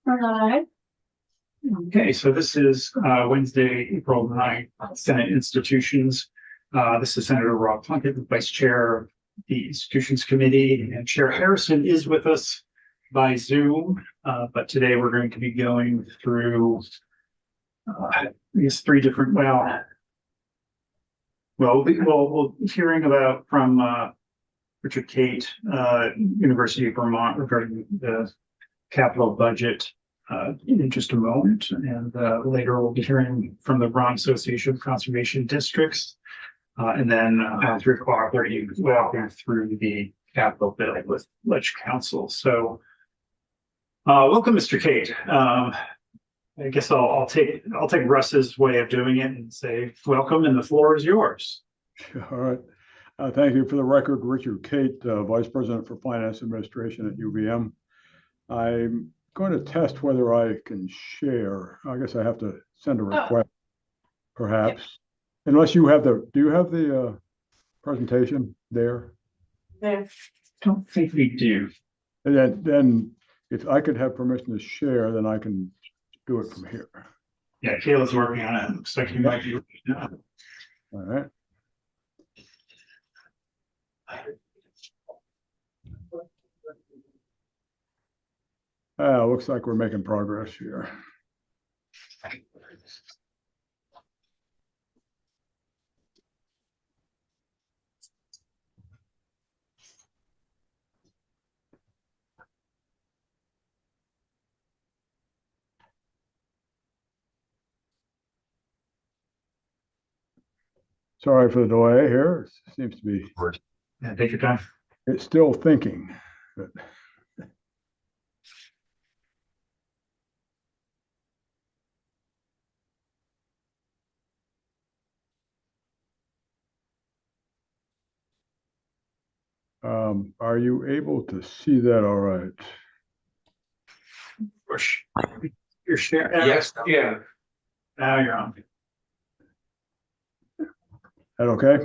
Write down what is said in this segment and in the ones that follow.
Aye. Okay, so this is Wednesday, April 9th, Senate Institutions. This is Senator Rob Plunkett, the Vice Chair of the Institutions Committee, and Chair Harrison is with us by Zoom. But today we're going to be going through these three different, we'll hearing about from Richard Cate, University of Vermont, regarding the capital budget in just a moment, and later we'll be hearing from the Vermont Association of Conservation Districts, and then 3 o'clock we'll walking through the capital bill with Ledge Council. So welcome, Mr. Cate. I guess I'll take Russ's way of doing it and say welcome, and the floor is yours. All right. Thank you. For the record, Richard Cate, Vice President for Finance Administration at UVM. I'm going to test whether I can share. I guess I have to send a request, perhaps. Unless you have do you have the presentation there? There. Don't think we do. And then if I could have permission to share, then I can do it from here. Yeah, Kayla's working on it. Looks like you might be. All right. Looks like we're making progress here. Sorry for the delay here. It seems to be. Yeah, take your time. It's still thinking. But are you able to see that all right? You're sharing. Yes. Yeah. Now you're on. That okay?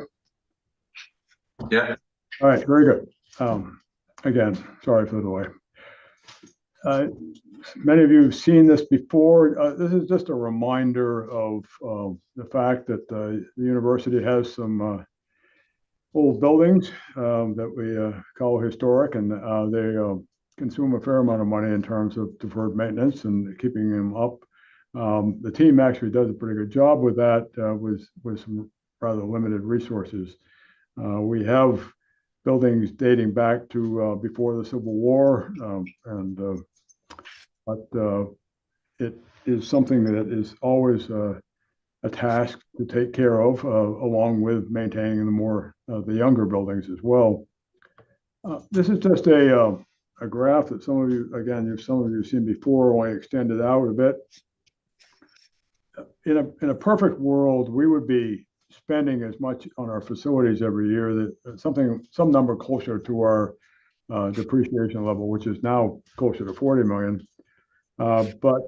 Yeah. All right, very good. Again, sorry for the delay. Many of you have seen this before. This is just a reminder of the fact that the university has some old buildings that we call historic, and they consume a fair amount of money in terms of deferred maintenance and keeping them up. The team actually does a pretty good job with that, with some rather limited resources. We have buildings dating back to before the Civil War, but it is something that is always a task to take care of, along with maintaining the younger buildings as well. This is just a graph that some of you have seen before, only extended out a bit. In a perfect world, we would be spending as much on our facilities every year that some number closer to our depreciation level, which is now closer to 40 million. But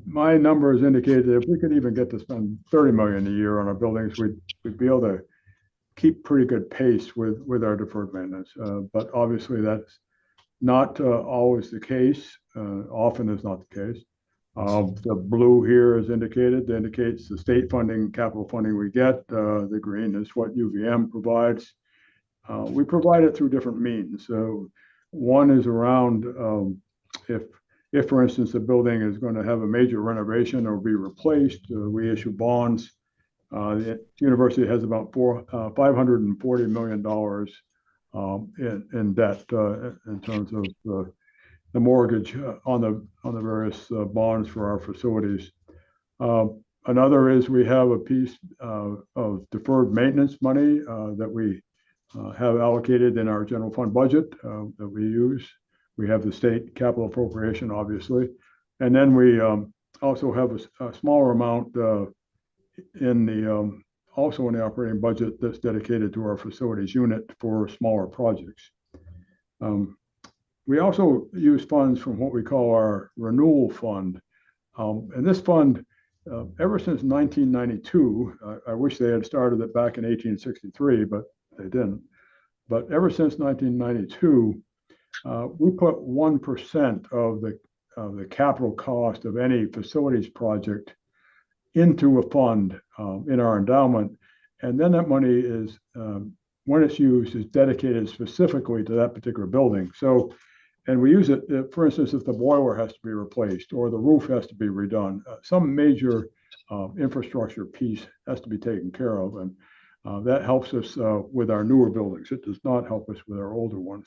my numbers indicated that if we could even get to spend 30 million a year on our buildings, we'd be able to keep pretty good pace with our deferred maintenance. But obviously that's not always the case. Often is not the case. The blue here is indicates the state funding, capital funding we get. The green is what UVM provides. We provide it through different means. So one is around if, for instance, the building is going to have a major renovation or be replaced, we issue bonds. The university has about $540 million in debt in terms of the mortgage on the various bonds for our facilities. Another is we have a piece of deferred maintenance money that we have allocated in our general fund budget that we use. We have the state capital appropriation, obviously. And then we also have a smaller amount also in the operating budget that's dedicated to our facilities unit for smaller projects. We also use funds from what we call our renewal fund. And this fund, ever since 1992, I wish they had started it back in 1863, but they didn't. But ever since 1992, we put 1% of the the capital cost of any facilities project into a fund in our endowment. And then that money is, when it's used, is dedicated specifically to that particular building. So, and we use it, for instance, if the boiler has to be replaced or the roof has to be redone, some major infrastructure piece has to be taken care of. And that helps us with our newer buildings. It does not help us with our older ones.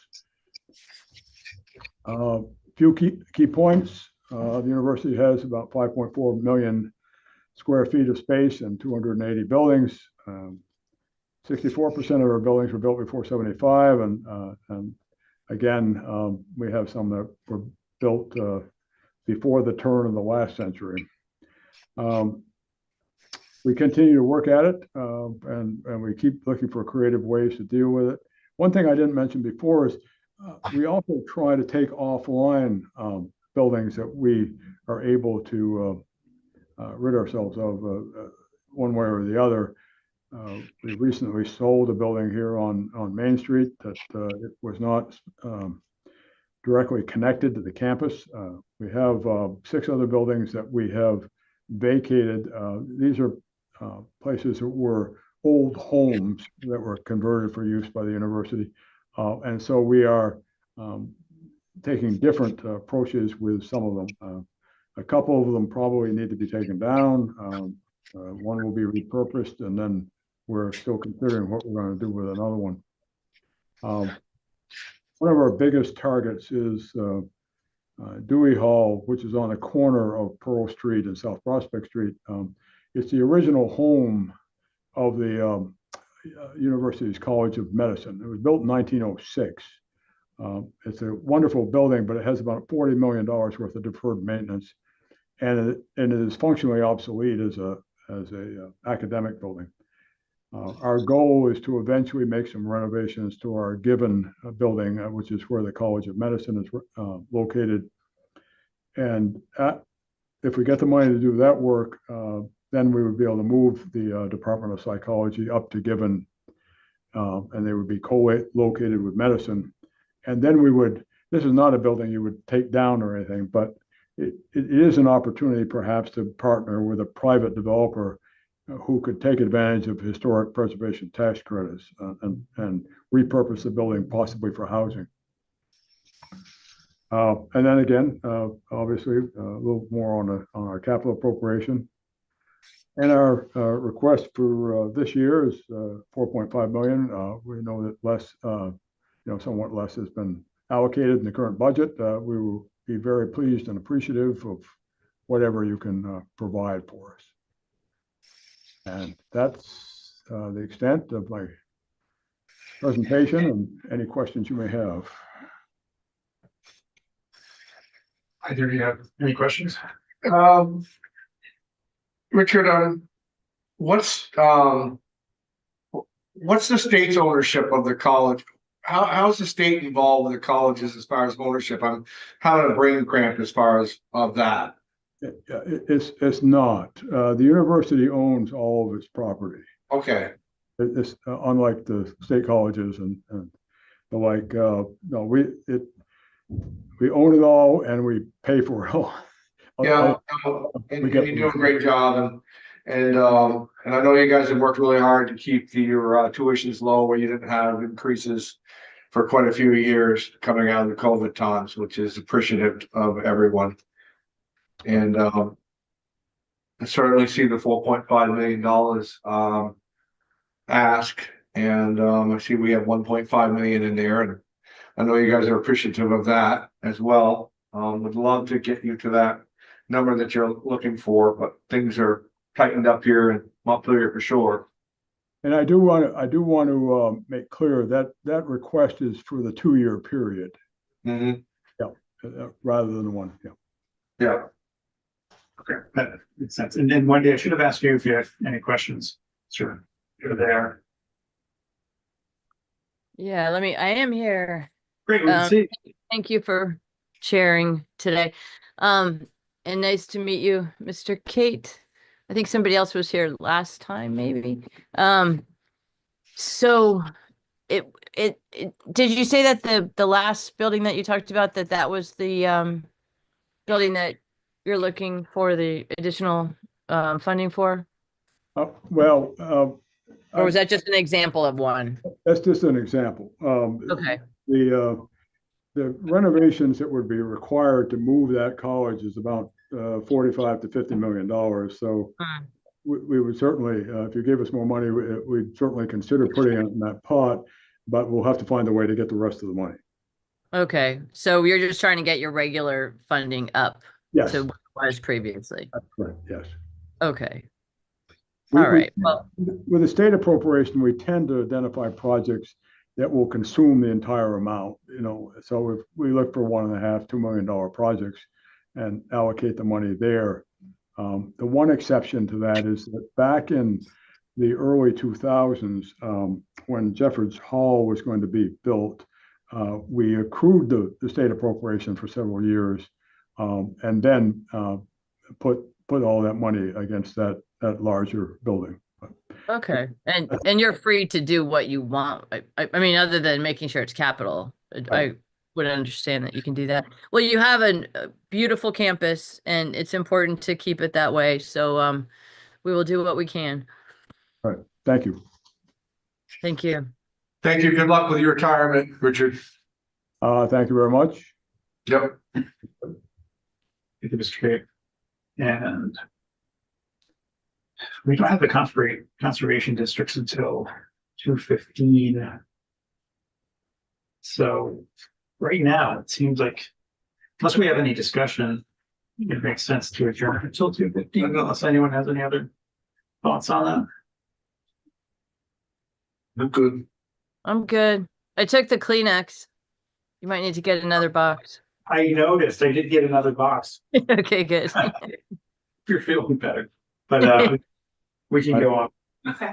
Few key points. The university has about 5.4 million square feet of space and 280 buildings. 64% of our buildings were built before 75, and again, we have some that were built before the turn of the last century. We continue to work at it, and we keep looking for creative ways to deal with it. One thing I didn't mention before is we also try to take offline buildings that we are able to rid ourselves of one way or the other. We recently sold a building here on Main Street that it was not directly connected to the campus. We have 6 other buildings that we have vacated. These are places that were old homes that were converted for use by the university. And so we are taking different approaches with some of them. A couple of them probably need to be taken down. One will be repurposed, and then we're still considering what we're going to do with another one. One of our biggest targets is Dewey Hall, which is on the corner of Pearl Street and South Prospect Street. It's the original home of the University's College of Medicine. It was built in 1906. It's a wonderful building, but it has about $40 million worth of deferred maintenance, and it is functionally obsolete as a academic building. Our goal is to eventually make some renovations to our Given building, which is where the College of Medicine is located. And if we get the money to do that work, then we would be able to move the Department of Psychology up to Given, and they would be co-located with medicine. And then we would, this is not a building you would take down or anything, but it is an opportunity perhaps to partner with a private developer who could take advantage of historic preservation tax credits and repurpose the building possibly for housing. And then again, obviously, a little more on our capital appropriation. And our request for this year is 4.5 million. We know that less, somewhat less has been allocated in the current budget. We will be very pleased and appreciative of whatever you can provide for us. And that's the extent of my presentation and any questions you may have. Either of you have any questions? Richard, what's the state's ownership of the college? How's the state involved with the colleges as far as ownership? I'm having a brain cramp as far as of that. It's not. The university owns all of its property. Okay. It's unlike the state colleges and the like. No, we own it all and we pay for it all. Yeah, and you're doing a great job, and I know you guys have worked really hard to keep your tuitions low, where you didn't have increases for quite a few years coming out of the COVID times, which is appreciative of everyone. And I certainly see the $4.5 million ask, and I see we have 1.5 million in there, and I know you guys are appreciative of that as well. Would love to get you to that number that you're looking for, but things are tightened up here in Montpelier for sure. And I do want to make clear that that request is for the 2-year period. Mm-hmm. Yeah, rather than the one. Yeah. Yeah. Okay, that makes sense. And then Wendy, I should have asked you if you had any questions. Sure, you're there. Yeah, I am here. Great, we can see. Thank you for sharing today. And nice to meet you, Mr. Kate. I think somebody else was here last time, maybe. So did you say that the last building that you talked about, that was the building that you're looking for the additional funding for? Well, Or was that just an example of one? that's just an example. Okay, The renovations that would be required to move that college is about 45 to $50 million. So Hmm. we would certainly, if you gave us more money, we'd certainly consider putting it in that pot, but we'll have to find a way to get the rest of the money. Okay, so you're just trying to get your regular funding up Yes, to what it was previously. that's right, yes. Okay, We- all right. Well, With the state appropriation, we tend to identify projects that will consume the entire amount, so if we look for $1.5, $2 million projects and allocate the money there. The one exception to that is that back in the early 2000s, when Jeffords Hall was going to be built, we accrued the state appropriation for several years, and then put all that money against that larger building. okay, and you're free to do what you want. I mean, other than making sure it's capital, I would understand that you can do that. Well, you have a beautiful campus, and it's important to keep it that way. So, we will do what we can. All right, thank you. Thank you. Thank you. Good luck with your retirement, Richard. Thank you very much. Yep. Thank you, Mr. Kate. And we don't have the conservation districts until 2:15. So right now, it seems like, unless we have any discussion, it makes sense to adjourn until 2:15, unless anyone has any other thoughts on that. I'm good. I'm good. I took the Kleenex. You might need to get another box. I noticed I did get another box. Okay, good. If you're feeling better, but we can go on. Okay.